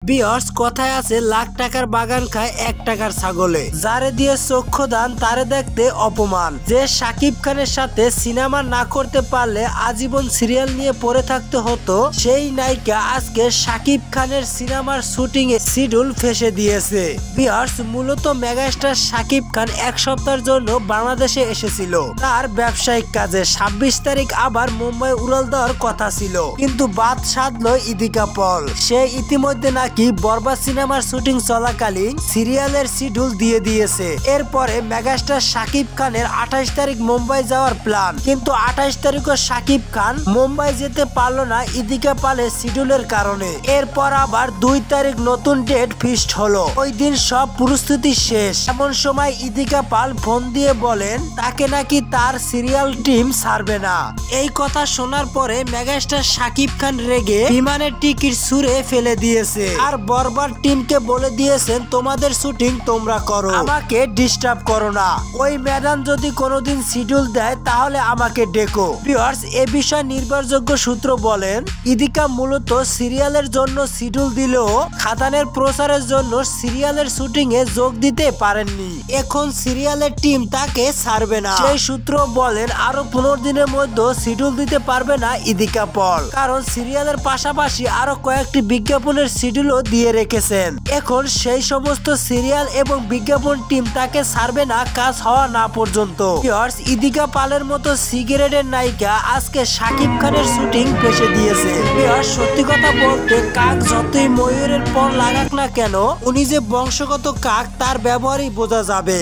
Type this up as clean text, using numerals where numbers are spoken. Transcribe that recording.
বিয়ার্স কথায় আছে লাখ টাকার বাগান খায় 1 টাকার ছাগলে। যারে দিয়ে চক্ষু দান তারে দেখতে অপমান। যে শাকিব খানের সাথে সিনেমা না করতে পারলে আজীবন সিরিয়াল নিয়ে পড়ে থাকতে হতো, সেই নায়িকা আজকে শাকিব খানের সিনেমার শুটিং এ শিডিউল ফেঁসে দিয়েছে। বিয়ার্স মূলত মেগাস্টার শাকিব খান এক সপ্তাহের জন্য বাংলাদেশে এসেছিল তার ব্যবসায়িক কাজে। 26 তারিখ আবার মুম্বাই উড়াল দেওয়ার কথা ছিল, কিন্তু বাদ সাধলো ইদিকা পল। সে ইতিমধ্যে নাকি বরবাদ সিনেমার শুটিং চলাকালীন সিরিয়ালের শিডিউল দিয়ে দিয়েছে। এরপরে মেগাস্টার শাকিব খানের 28 তারিখ মুম্বাই যাওয়ার প্ল্যান, কিন্তু 28 তারিখও শাকিব খান মুম্বাই যেতে পারলো না ইদিকা পালের শিডিউলের কারণে। এরপর আবার 2 তারিখ নতুন ডেট ফিক্সড হলো। ওই দিন সব প্রস্তুতি শেষ। এমন সময় ইদিকা পাল ফোন দিয়ে বলেন তাকে নাকি তার সিরিয়াল টিম ছাড়বে না। এই কথা শোনার পরে মেগাস্টার শাকিব খান রেগে বিমানের টিকিট ছুঁড়ে ফেলে দিয়েছে আর বরবাদ টিমকে বলে দিয়েছেন তোমাদের শুটিং তোমরা করো, আমাকে ডিস্টার্ব করো না। ওই ম্যাডাম যদি কোনোদিন শিডিউল দেয় তাহলে আমাকে ডেকো। ভিউয়ার্স এ বিষয়ে নির্ভরযোগ্য সূত্র বলেন ইদিকা মূলত সিরিয়ালের জন্য শিডিউল দিলেও খাদানের প্রচারের জন্য সিরিয়ালের শুটিং এ যোগ দিতে পারেননি। এখন সিরিয়ালের টিম তাকে ছাড়বে না। সেই সূত্র বলেন আরো 15 দিনের মধ্যে শিডিউল দিতে পারবে না ইদিকা পল, কারণ সিরিয়ালের পাশাপাশি আরো কয়েকটি বিজ্ঞাপনের শিডিউলও দিয়ে রেখেছেন। এখন সেই সমস্ত সিরিয়াল এবং বিজ্ঞাপন টিম তাকে ছাড়বে না কাজ হওয়া না পর্যন্ত। ভিউয়ার্স ইদিকা পালের মতো সিগারেটের নায়িকা আজকে শাকিব খানের শুটিং ফেঁসে দিয়েছে। ভিউয়ার্স সত্যি কথা বলতে কাক যতই ময়ূরের পর লাগাক না কেন, উনি যে বংশগত কাক তার ব্যবহারই বোঝা যাবে।